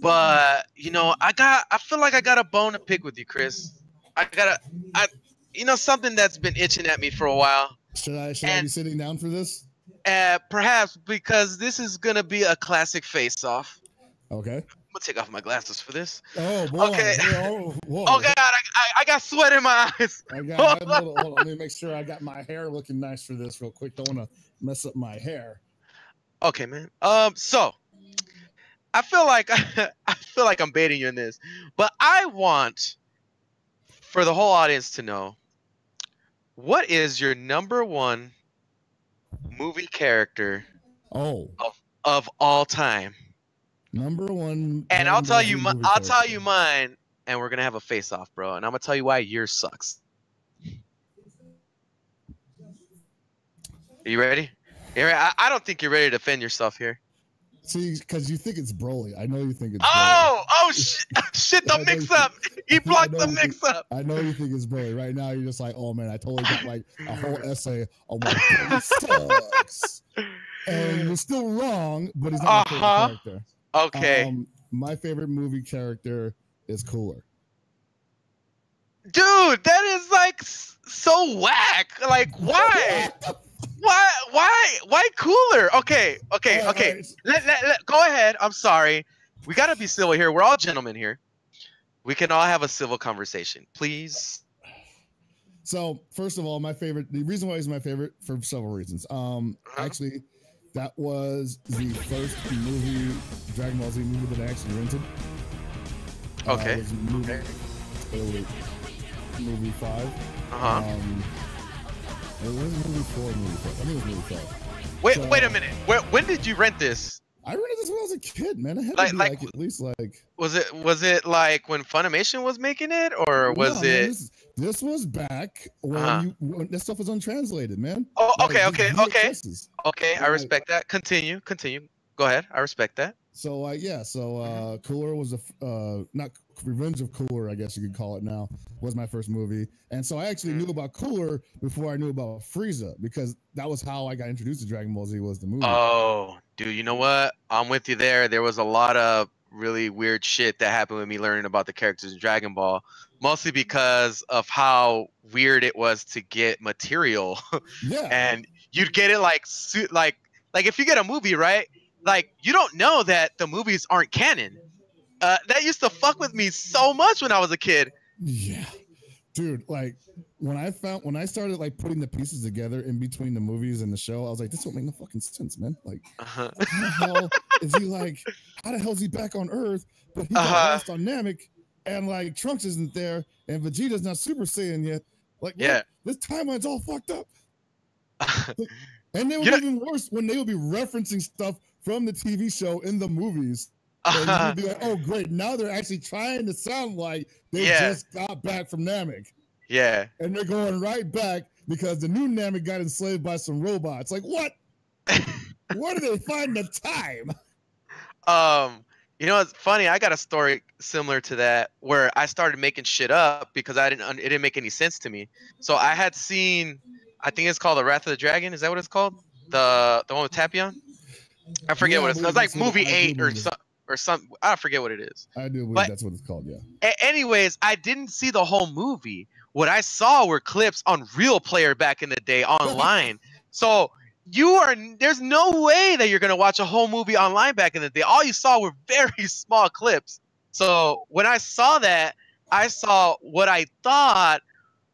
But I feel like I got a bone to pick with you, Chris. Something that's been itching at me for a while. Should I be sitting down for this? Perhaps, because this is gonna be a classic face-off. Okay. I'm gonna take off my glasses for this. Oh boy. Okay. Oh God, I got sweat in my eyes. Hold on. Let me make sure I got my hair looking nice for this real quick. Don't want to mess up my hair. Okay, man. So I feel like I'm baiting you in this, but I want for the whole audience to know, what is your number one movie character Oh, of all time. number one. And Dragon Ball Z movie I'll tell character. you mine, and we're gonna have a face off, bro. And I'm gonna tell you why yours sucks. Are you ready? I don't think you're ready to defend yourself here. See, because you think it's Broly. I know you think it's Oh, Broly. oh shit, shit, the mix up. He blocked the mix up. I know you think it's Broly. Right now, you're just like, oh man, I totally got like a whole essay on why Broly sucks. And you're still wrong, but he's not my favorite character. Okay. My favorite movie character is Cooler. Dude, that is like so whack. Like, why? Why Cooler? Okay. Right. Let go ahead. I'm sorry. We gotta be civil here. We're all gentlemen here. We can all have a civil conversation, please. So first of all, the reason why he's my favorite for several reasons. Actually, that was the first Dragon Ball Z movie that I actually rented. Okay. It was movie 5. It was movie 4, movie 5. I think it was movie 5. Wait a minute. When did you rent this? I rented this when I was a kid, man. I had to be like at least like. Was it like when Funimation was making it, or was it? Man, this was back when that stuff was untranslated, man. Oh, like, okay. Okay, I respect that. Continue. Go ahead. I respect that. So Cooler was not Revenge of Cooler, I guess you could call it now, was my first movie. And so I actually knew about Cooler before I knew about Frieza, because that was how I got introduced to Dragon Ball Z, was the movie. Oh, dude, you know what? I'm with you there. There was a lot of really weird shit that happened with me learning about the characters in Dragon Ball, mostly because of how weird it was to get material. Yeah. And you'd get it like if you get a movie, right? Like, you don't know that the movies aren't canon. That used to fuck with me so much when I was a kid. Yeah, dude. Like when I started like putting the pieces together in between the movies and the show, I was like, this don't make no fucking sense, man. Like, how the hell is he like? How the hell is he back on Earth? But he got lost on Namek, and like Trunks isn't there, and Vegeta's not Super Saiyan yet. Like, yeah, this timeline's all fucked up. And they would be even worse when they would be referencing stuff from the TV show in the movies. And you'd be like, oh, great. Now they're actually trying to sound like they just got back from Namek. Yeah. And they're going right back because the new Namek got enslaved by some robots. Like, what? Where do they find the time? You know, it's funny. I got a story similar to that where I started making shit up because it didn't make any sense to me. So I had seen, I think it's called The Wrath of the Dragon. Is that what it's called? The one with Tapion? I forget what it's called. It's like movie 8 or some. I forget what it is. I do believe that's what it's called. Yeah. Anyways, I didn't see the whole movie. What I saw were clips on Real Player back in the day online. So there's no way that you're gonna watch a whole movie online back in the day. All you saw were very small clips. So when I saw that, I saw what I thought.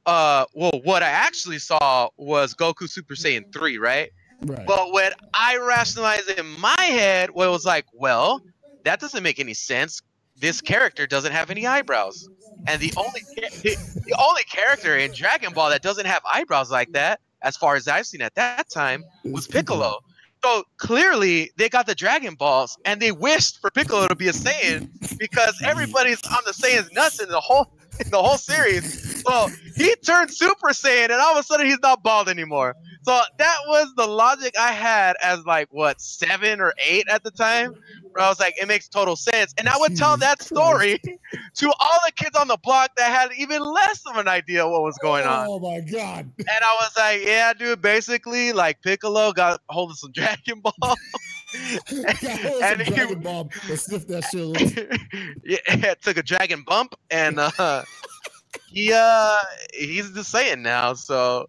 What I actually saw was Goku Super Saiyan 3, right? Right. But when I rationalized it in my head, well, it was like, well, that doesn't make any sense. This character doesn't have any eyebrows, and the only character in Dragon Ball that doesn't have eyebrows like that, as far as I've seen at that time, was Piccolo. So clearly, they got the Dragon Balls, and they wished for Piccolo to be a Saiyan because everybody's on the Saiyan's nuts in the whole series. So he turned Super Saiyan, and all of a sudden, he's not bald anymore. So that was the logic I had as like, 7 or 8 at the time, where I was like, it makes total sense. And I would tell that story to all the kids on the block that had even less of an idea what was going on. Oh my God. And I was like, yeah, dude, basically, like, Piccolo got hold of some Dragon Ball. and Dragon Ball and sniffed that shit. Yeah, took a dragon bump, and he's the Saiyan now, so.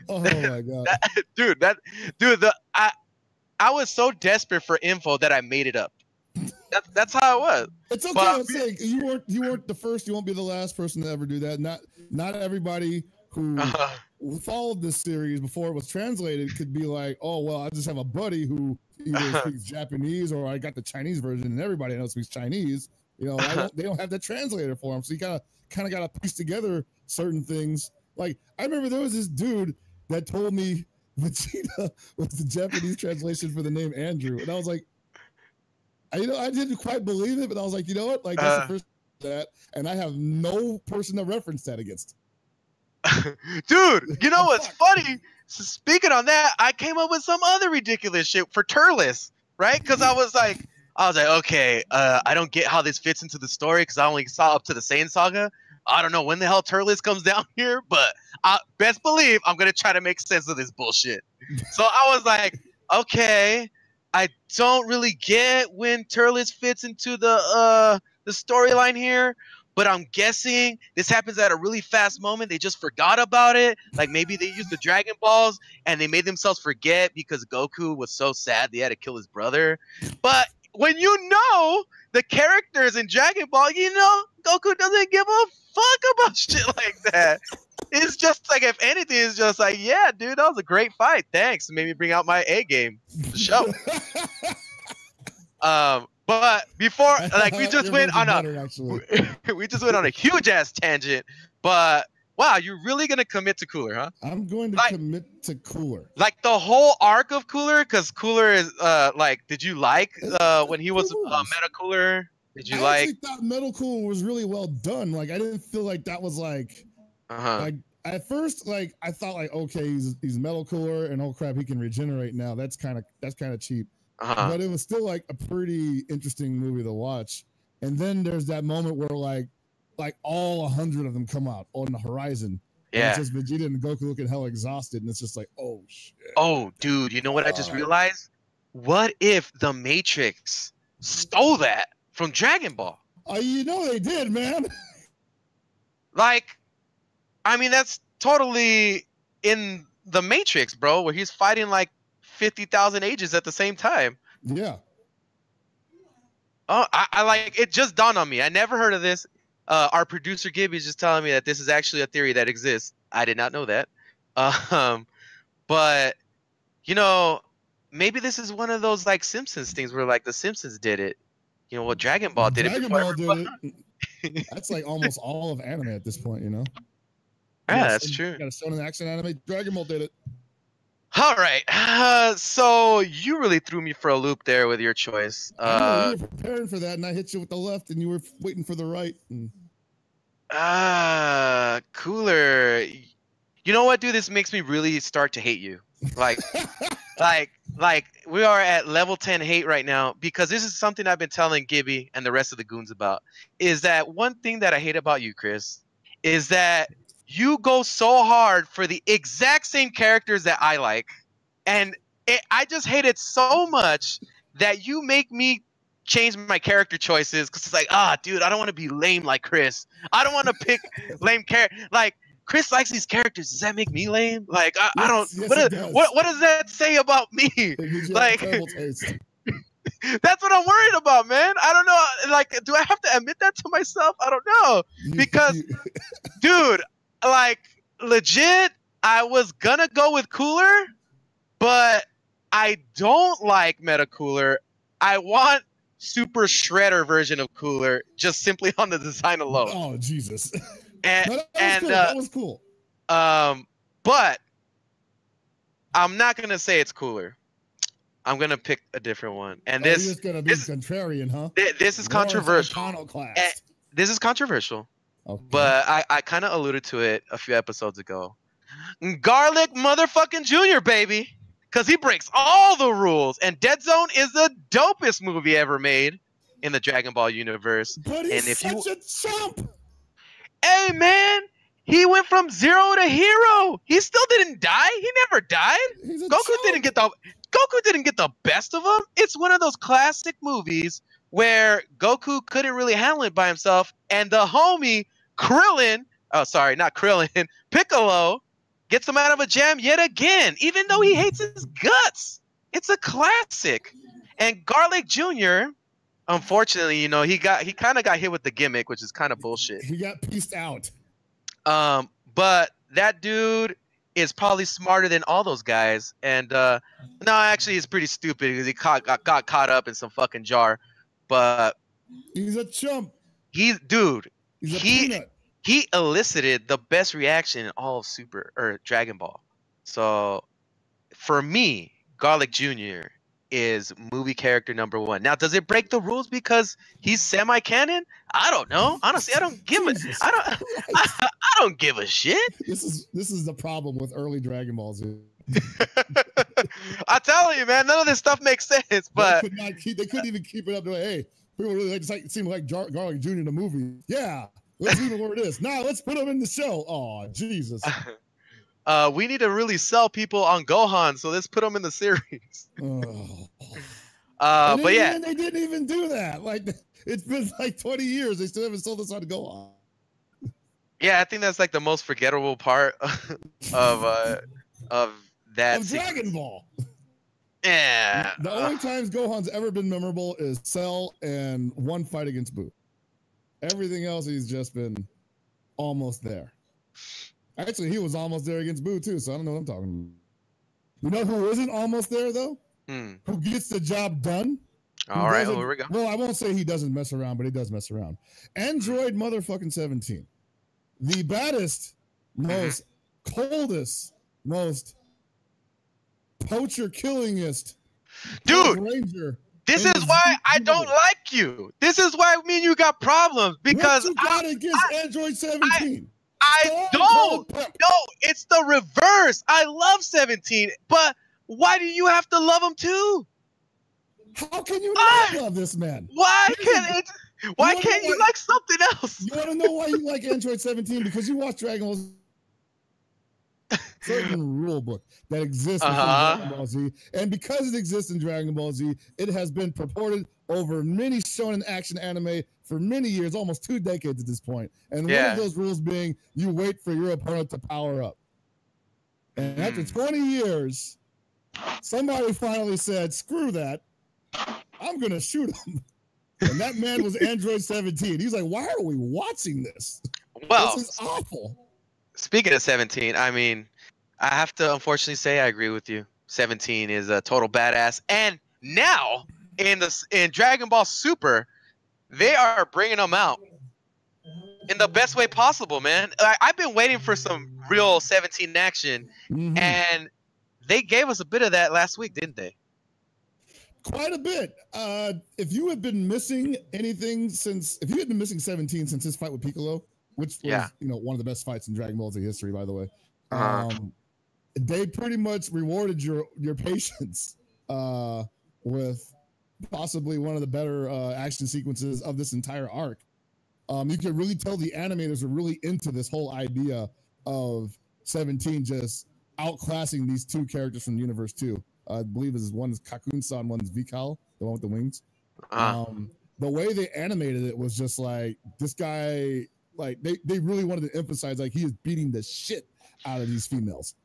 Oh my God, I was so desperate for info that I made it up. That's how it was. It's okay. I'm saying you weren't the first. You won't be the last person to ever do that. Not everybody who followed this series before it was translated could be like, oh well, I just have a buddy who either speaks Japanese or I got the Chinese version, and everybody else speaks Chinese. You know, they don't have the translator for them, so you kind of got to piece together certain things. Like I remember there was this dude that told me Vegeta was the Japanese translation for the name Andrew, and I was like, I didn't quite believe it, but I was like, you know what? Like that's the first that, and I have no person to reference that against. Dude, you know what's funny? So speaking on that, I came up with some other ridiculous shit for Turles, right? Because I was like, okay, I don't get how this fits into the story because I only saw up to the Saiyan Saga. I don't know when the hell Turles comes down here, but best believe I'm gonna try to make sense of this bullshit. So I was like, okay, I don't really get when Turles fits into the storyline here, but I'm guessing this happens at a really fast moment. They just forgot about it. Like maybe they used the Dragon Balls and they made themselves forget because Goku was so sad they had to kill his brother. But when you know the characters in Dragon Ball, you know Goku doesn't give a fuck about shit like that. It's just like, if anything, it's just like, yeah, dude, that was a great fight. Thanks. Made me bring out my A game. The show. But before, like, we just went on a huge ass tangent. But wow, you're really gonna commit to Cooler, huh? I'm going to commit to Cooler. Like the whole arc of Cooler, because Cooler is like, did you like when he was Meta Cooler? Did you like? I actually thought Metal Cooler was really well done. Like I didn't feel like that was like, like at first, like I thought like, okay, he's Metal Cooler and oh crap, he can regenerate now. That's kind of cheap. But it was still like a pretty interesting movie to watch. And then there's that moment where like all 100 of them come out on the horizon. Yeah. And it's just Vegeta and Goku looking hella exhausted, and it's just like, oh shit. Oh, dude, you know what I just realized? What if the Matrix stole that from Dragon Ball? Oh, you know they did, man. Like, I mean, that's totally in the Matrix, bro, where he's fighting like 50,000 ages at the same time. Yeah. Oh, I like it. Just dawned on me. I never heard of this. Our producer Gibby is just telling me that this is actually a theory that exists. I did not know that. But you know, maybe this is one of those like Simpsons things where like the Simpsons did it. You know, well, Dragon Ball did it. Dragon Ball did it. That's like almost all of anime at this point, you know. Yeah, that's true. You got a shonen action anime. Dragon Ball did it. All right. So you really threw me for a loop there with your choice. I know, you were preparing for that, and I hit you with the left, and you were waiting for the right. Cooler. You know what, dude? This makes me really start to hate you. Like, like we are at level 10 hate right now because this is something I've been telling Gibby and the rest of the goons about. Is that one thing that I hate about you, Chris? Is that you go so hard for the exact same characters that I like, and I just hate it so much that you make me change my character choices because it's like, dude, I don't want to be lame like Chris. I don't want to pick lame character. Like, Chris likes these characters. Does that make me lame? Like, I don't. Yes, what does that say about me? Like, that's what I'm worried about, man. I don't know. Like, do I have to admit that to myself? I don't know. Because, dude, like, legit, I was gonna go with Cooler, but I don't like Meta Cooler. I want Super Shredder version of Cooler, just simply on the design alone. Oh, Jesus. And that was cool. But I'm not gonna say it's Cooler. I'm gonna pick a different one. And this is gonna be contrarian, huh? This is controversial. This is controversial. Okay. But I kind of alluded to it a few episodes ago. Garlic motherfucking Jr., baby. Because he breaks all the rules. And Dead Zone is the dopest movie ever made in the Dragon Ball universe. But he's such a chump. Hey, man. He went from zero to hero. He still didn't die. He never died. Goku didn't get the best of him. It's one of those classic movies where Goku couldn't really handle it by himself, and the homie Piccolo gets him out of a jam yet again, even though he hates his guts. It's a classic. And Garlic Jr., unfortunately, you know, he kind of got hit with the gimmick, which is kind of bullshit. He got pieced out. But that dude is probably smarter than all those guys. And no, actually, he's pretty stupid because he got caught up in some fucking jar. But he's a chump. He's a peanut. He elicited the best reaction in all of Super or Dragon Ball. So for me, Garlic Jr. is movie character number one. Now, does it break the rules because he's semi-canon? I don't know. Honestly, I don't give it. Jesus I don't. Christ. I don't give a shit. This is the problem with early Dragon Ball Z. I tell you, man, none of this stuff makes sense. But they couldn't even keep it up. Like, hey, people really like it seemed like Garlic Jr. in the movie. Yeah, let's leave it where it is. Now let's put him in the show. Oh, Jesus. We need to really sell people on Gohan, so let's put him in the series. Oh. But yeah, they didn't even do that. Like, it's been like 20 years. They still haven't sold us on Gohan. Yeah, I think that's like the most forgettable part of that of Dragon Ball. Yeah. The only times Gohan's ever been memorable is Cell and one fight against Boo. Everything else, he's just been almost there. Actually, he was almost there against Boo too, so I don't know what I'm talking about. You know who isn't almost there though? Who gets the job done? All right, here we go. Well, I won't say he doesn't mess around, but he does mess around. Android motherfucking 17. The baddest, most coldest, most poacher killingest dude Ranger. This is why I don't like you. This is why me and you got problems because what you got against Android 17? I don't. No, it's the reverse. I love 17, but why do you have to love him too? How can you not love this man? Why can't you like something else? You want to know why you like Android 17? Because you watch Dragon Ball Z. Certain rule book that exists in Dragon Ball Z, and because it exists in Dragon Ball Z, it has been purported over many shonen action anime for many years, almost 2 decades at this point. And one of those rules being you wait for your opponent to power up. And after 20 years, somebody finally said, "Screw that! I'm gonna shoot him." And that man was Android 17. He's like, "Why are we watching this? Well, this is awful." Speaking of 17, I mean, I have to unfortunately say I agree with you. 17 is a total badass. And now in Dragon Ball Super, they are bringing them out in the best way possible, man. I've been waiting for some real 17 action, and they gave us a bit of that last week, didn't they? Quite a bit. If you had been missing anything if you had been missing 17 since his fight with Piccolo, which was one of the best fights in Dragon Ball Z history, by the way. They pretty much rewarded your patience with possibly one of the better action sequences of this entire arc. You could really tell the animators are really into this whole idea of 17 just outclassing these two characters from Universe 2. I believe one is Kakun-san, one's Vikal, the one with the wings. The way they animated it was just like this guy. Like they really wanted to emphasize like he is beating the shit out of these females.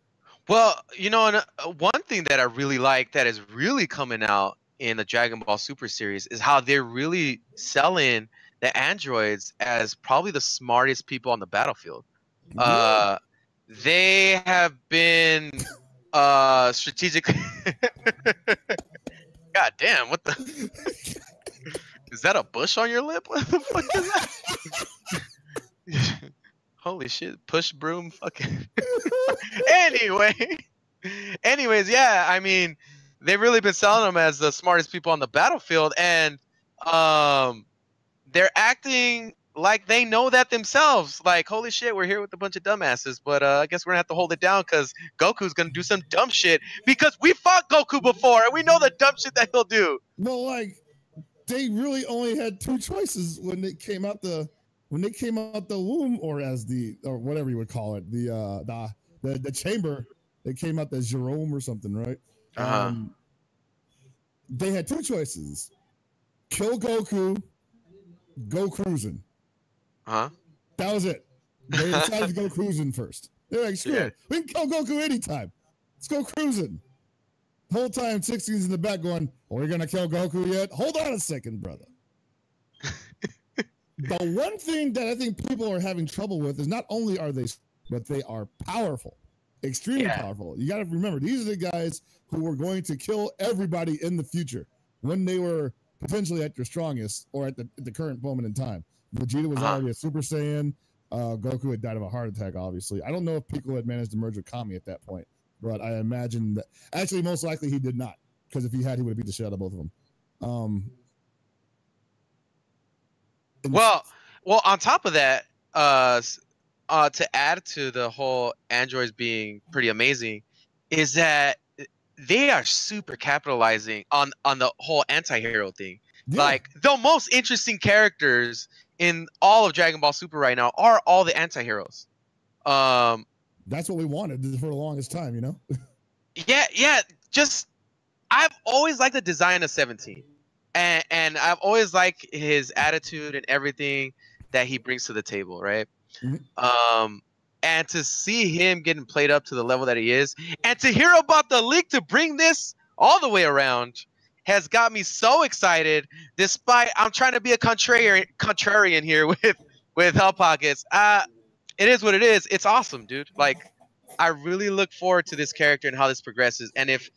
Well, and one thing that I really like that is really coming out in the Dragon Ball Super series is how they're really selling the androids as probably the smartest people on the battlefield. They have been strategically. God damn! What the? Is that a bush on your lip? What the fuck is that? Holy shit, push broom fucking. Anyways, yeah, I mean, they've really been selling them as the smartest people on the battlefield, and they're acting like they know that themselves. Like, holy shit, we're here with a bunch of dumbasses, but I guess we're gonna have to hold it down because Goku's gonna do some dumb shit because we fought Goku before and we know the dumb shit that he'll do. Well, like, they really only had 2 choices when they came out the womb, or whatever you would call it, the chamber. They came out the Jerome or something, right? They had 2 choices: kill Goku, go cruising. That was it. They decided to go cruising first. They're like, screw it. We can kill Goku anytime. Let's go cruising. The whole time 16's in the back going, "Are we gonna kill Goku yet? Hold on a second, brother." The one thing that I think people are having trouble with is not only are they, but they are powerful, extremely powerful. You got to remember, these are the guys who were going to kill everybody in the future when they were potentially at their strongest or at the current moment in time. Vegeta was already a Super Saiyan. Goku had died of a heart attack, obviously. I don't know if Piccolo had managed to merge with Kami at that point, but I imagine that actually most likely he did not, because if he had, he would have beat the shit out of both of them. Well, on top of that, to add to the whole androids being pretty amazing, is that they are super capitalizing on the whole anti-hero thing. Yeah. Like the most interesting characters in all of Dragon Ball Super right now are all the anti-heroes. That's what we wanted for the longest time, you know? Yeah. Just I've always liked the design of 17. And I've always liked his attitude and everything that he brings to the table, right? Mm-hmm. And to see him getting played up to the level that he is, and to hear about the leak to bring this all the way around, has got me so excited. Despite I'm trying to be a contrarian here with Hell Pockets, it is what it is. It's awesome, dude. Like, I really look forward to this character and how this progresses. And if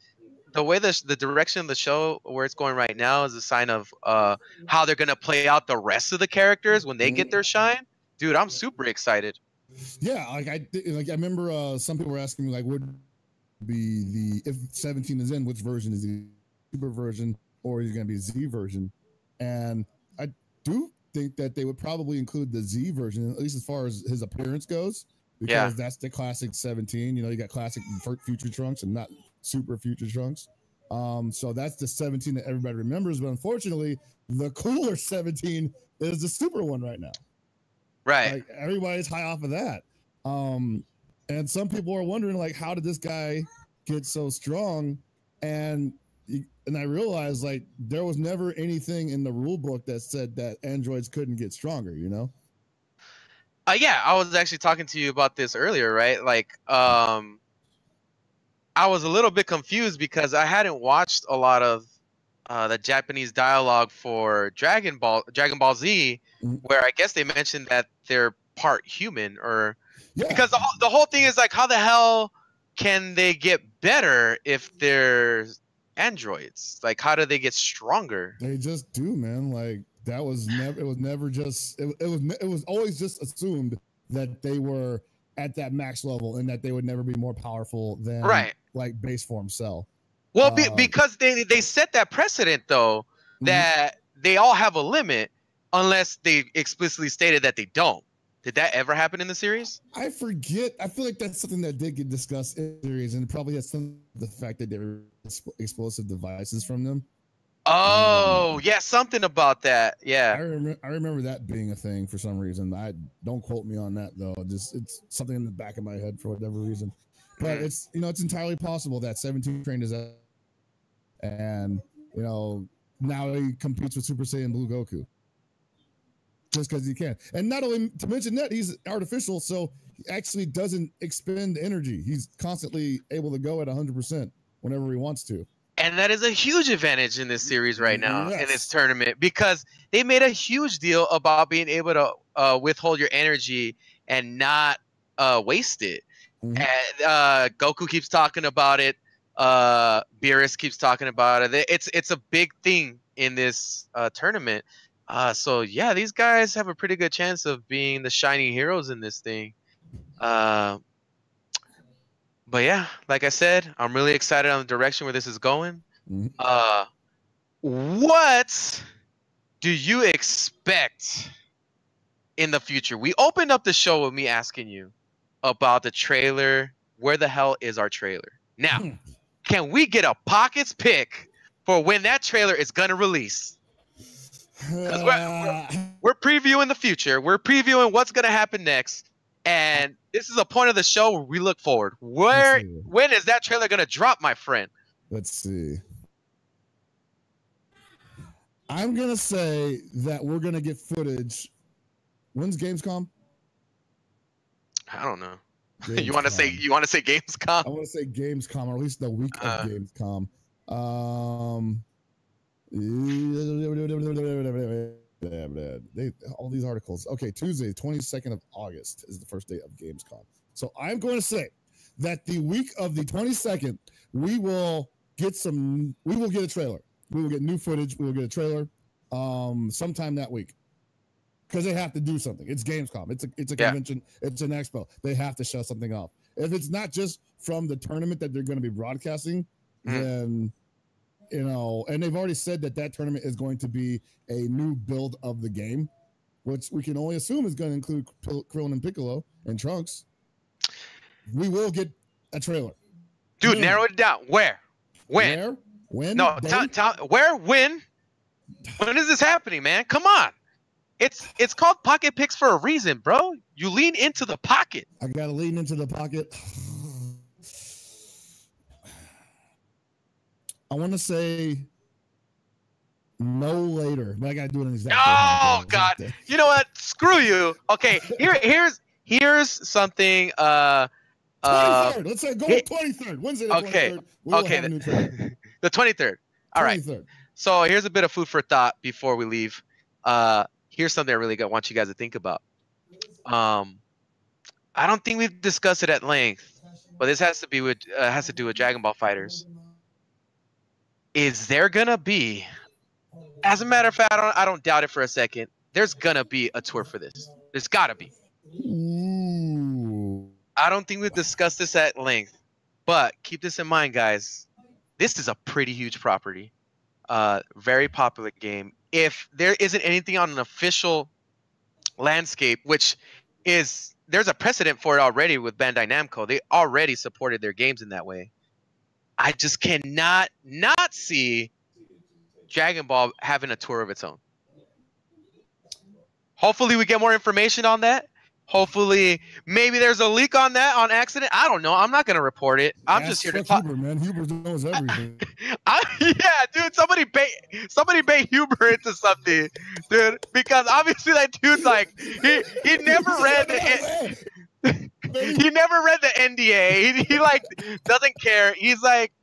the way the direction of the show where it's going right now is a sign of how they're gonna play out the rest of the characters when they get their shine, dude, I'm super excited. Yeah, I remember some people were asking me like, would be the if 17 is in, which version is the Super version or is it going to be Z version? And I do think that they would probably include the Z version, at least as far as his appearance goes, because that's the classic 17. You know, you got classic future Trunks and not super future Trunks. So that's the 17 that everybody remembers. But unfortunately, the cooler 17 is the Super one right now. Right. Like everybody's high off of that. And some people are wondering, like, how did this guy get so strong? And I realized, like, there was never anything in the rule book that said that androids couldn't get stronger, you know? Yeah, I was actually talking to you about this earlier, right? Like, I was a little bit confused because I hadn't watched a lot of the Japanese dialogue for Dragon Ball Z, where I guess they mentioned that they're part human, or because the whole thing is like, how the hell can they get better if they're androids? Like, how do they get stronger? They just do, man. Like that was never. It was never just. It was always just assumed that they were at that max level and that they would never be more powerful than like base form Cell. Well, because they set that precedent though, that they all have a limit unless they explicitly stated that they don't. Did that ever happen in the series? I forget. I feel like that's something that did get discussed in the series, and it probably has some the fact that they were explosive devices from them. Oh, yeah, something about that. Yeah, I remember that being a thing for some reason. I don't quote me on that though. Just it's something in the back of my head for whatever reason. But it's it's entirely possible that 17 trained is out, and now he competes with Super Saiyan Blue Goku. Just because he can. And not only to mention that, he's artificial, so he actually doesn't expend energy. He's constantly able to go at 100% whenever he wants to. And that is a huge advantage in this series right now, in this tournament, because they made a huge deal about being able to withhold your energy and not waste it. And Goku keeps talking about it. Beerus keeps talking about it. It's a big thing in this tournament. So yeah, these guys have a pretty good chance of being the shining heroes in this thing. But yeah, like I said, I'm really excited on the direction where this is going. What do you expect in the future? We opened up the show with me asking you about the trailer. Where the hell is our trailer? Now, can we get a Pockets pick for when that trailer is gonna release? Because we're previewing the future. We're previewing what's gonna happen next. And this is a point of the show where we look forward. When is that trailer gonna drop, my friend? Let's see. I'm gonna say that we're gonna get footage. When's Gamescom? I don't know. You want to say Gamescom? I want to say Gamescom, or at least the week of Gamescom. All these articles. Okay, Tuesday, 22nd of August is the first day of Gamescom. So I'm going to say that the week of the 22nd, we will get a trailer. We will get new footage. We will get a trailer sometime that week. Because they have to do something. It's Gamescom. It's a convention. It's an expo. They have to show something off. if it's not just from the tournament that they're going to be broadcasting, then and they've already said that tournament is going to be a new build of the game, which we can only assume is going to include Krillin and Piccolo and Trunks. We will get a trailer. Dude, narrow it down. Where? When? Where? When? No, where? When? When is this happening, man? Come on. It's called Pocket Picks for a reason, bro. You lean into the pocket. I got to lean into the pocket. I want to say no later, but I got to do it in exact. Oh God! You know what? Screw you. Okay, here's something. 23rd. Let's say go with 23rd. Wednesday the 23rd. Okay. The 23rd. All right. 23rd. So here's a bit of food for thought before we leave. Here's something I really want you guys to think about. I don't think we've discussed it at length, but this has to do with Dragon Ball Fighters. Is there gonna be? As a matter of fact, I don't doubt it for a second. There's gonna be a tour for this. There's gotta be. Ooh. I don't think we've discussed this at length, but keep this in mind, guys. This is a pretty huge property. Very popular game. If there isn't anything on an official landscape, which is there's a precedent for it already with Bandai Namco. They already supported their games in that way. I just cannot not see Dragon Ball having a tour of its own. Hopefully we get more information on that. Hopefully, maybe there's a leak on that on accident. I don't know. I'm not gonna report it. I'm just here to talk. Huber, man. Huber knows everything. Yeah, dude. Somebody bait Huber into something, dude. Because obviously that dude's like he never read he never read the NDA. He like doesn't care. He's like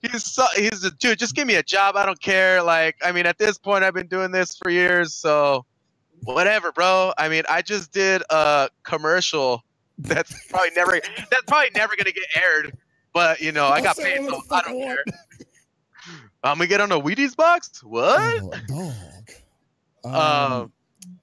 he's a dude. Just give me a job. I don't care. Like I mean, at this point, I've been doing this for years, so. Whatever, bro. I mean, I just did a commercial that's probably never gonna get aired. But you know, I got paid, so I don't care. I'm gonna get on a Wheaties box. What? Oh, dog.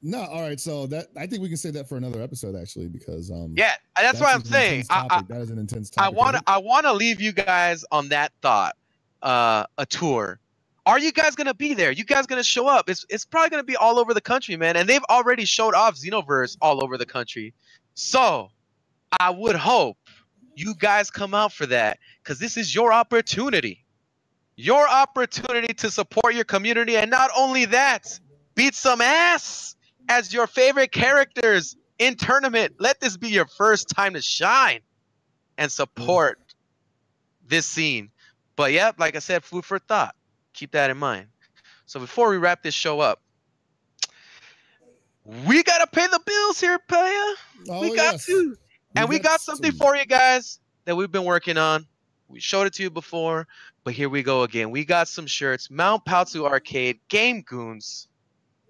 No, all right. So that I think we can say that for another episode, actually, because yeah, that's what I'm saying. That is an intense topic. I wanna leave you guys on that thought. A tour. Are you guys gonna be there? You guys gonna show up? It's probably gonna be all over the country, man. And they've already showed off Xenoverse all over the country. So I would hope you guys come out for that, because this is your opportunity. Your opportunity to support your community, and not only that, beat some ass as your favorite characters in tournament. Let this be your first time to shine and support this scene. But yeah, like I said, food for thought. Keep that in mind. So before we wrap this show up, we gotta pay the bills here, Paya. We got to. And we got something for you guys that we've been working on. We showed it to you before, but here we go again. We got some shirts. Mount Paozu Arcade Game Goons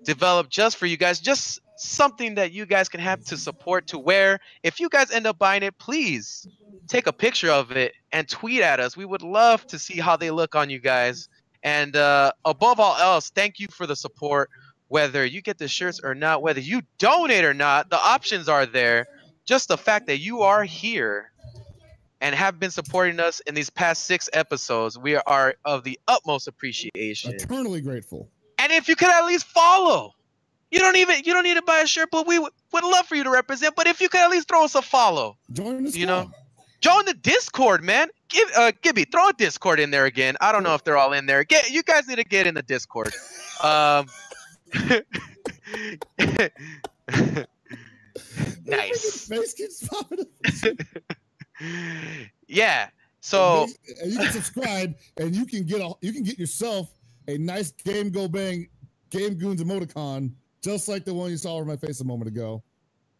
developed just for you guys. Just something that you guys can have to support, to wear. If you guys end up buying it, please take a picture of it and tweet at us. We would love to see how they look on you guys. And above all else, thank you for the support. Whether you get the shirts or not, whether you donate or not, the options are there. Just the fact that you are here and have been supporting us in these past 6 episodes, we are of the utmost appreciation. Eternally grateful. And if you could at least follow, you don't need to buy a shirt, but we would love for you to represent. But if you could at least throw us a follow, join the join the Discord, man. Gibby, throw a Discord in there again. I don't know if they're all in there. You guys need to get in the Discord. Nice. Face keeps popping up. Yeah. So and you can subscribe, and you can get yourself a nice Game Go Bang Game Goons emoticon, just like the one you saw over my face a moment ago.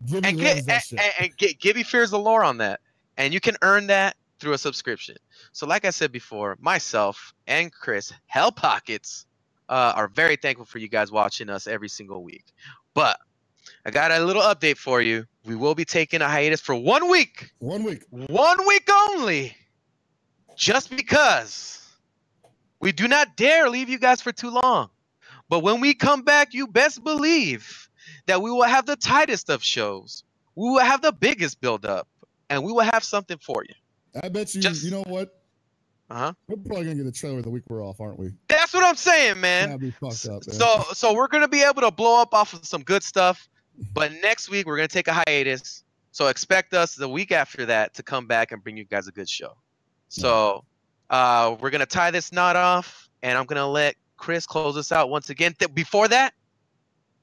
Gibby loves that shit. And Gibby fears the lore on that, and you can earn that through a subscription. So like I said before, myself and Chris, Hell Pockets, are very thankful for you guys watching us every single week. But I got a little update for you. We will be taking a hiatus for 1 week. 1 week. 1 week only. Just because we do not dare leave you guys for too long. But when we come back, you best believe that we will have the tightest of shows. We will have the biggest build-up. and we will have something for you. I bet you. You know what? Uh-huh. We're probably gonna get a trailer the week we're off, aren't we? That's what I'm saying, man. That'd be fucked up, man. So we're gonna be able to blow up off of some good stuff, but next week we're gonna take a hiatus. So expect us the week after that to come back and bring you guys a good show. So we're gonna tie this knot off, and I'm gonna let Chris close us out once again. Before that,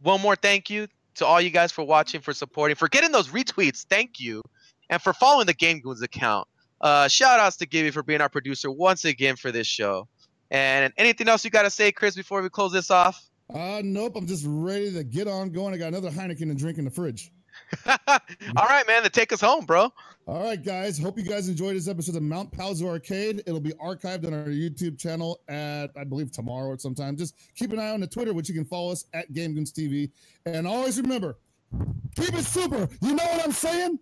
one more thank you to all you guys for watching, for supporting, for getting those retweets. Thank you, and for following the Game Goons account. Shout outs to Gibby for being our producer once again for this show. And anything else you got to say, Chris, before we close this off? Nope. I'm just ready to get on going. I got another Heineken to drink in the fridge. All right, man. Then take us home, bro. All right, guys. Hope you guys enjoyed this episode of Mount Paozu Arcade. It'll be archived on our YouTube channel at, I believe, tomorrow or sometime. Just keep an eye on the Twitter, which you can follow us at Game Goons TV. And always remember, keep it super. You know what I'm saying?